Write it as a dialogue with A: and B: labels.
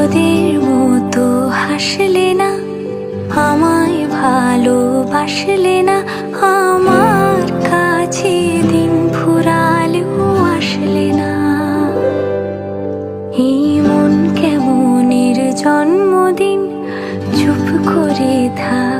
A: তোদের মতো হাসলে না, আমায় ভালোবাসলে না, আমার কাছে দিন ফুরালেও আসলে না। এই মন কেমনের জন্মদিন, চুপ করে থাক।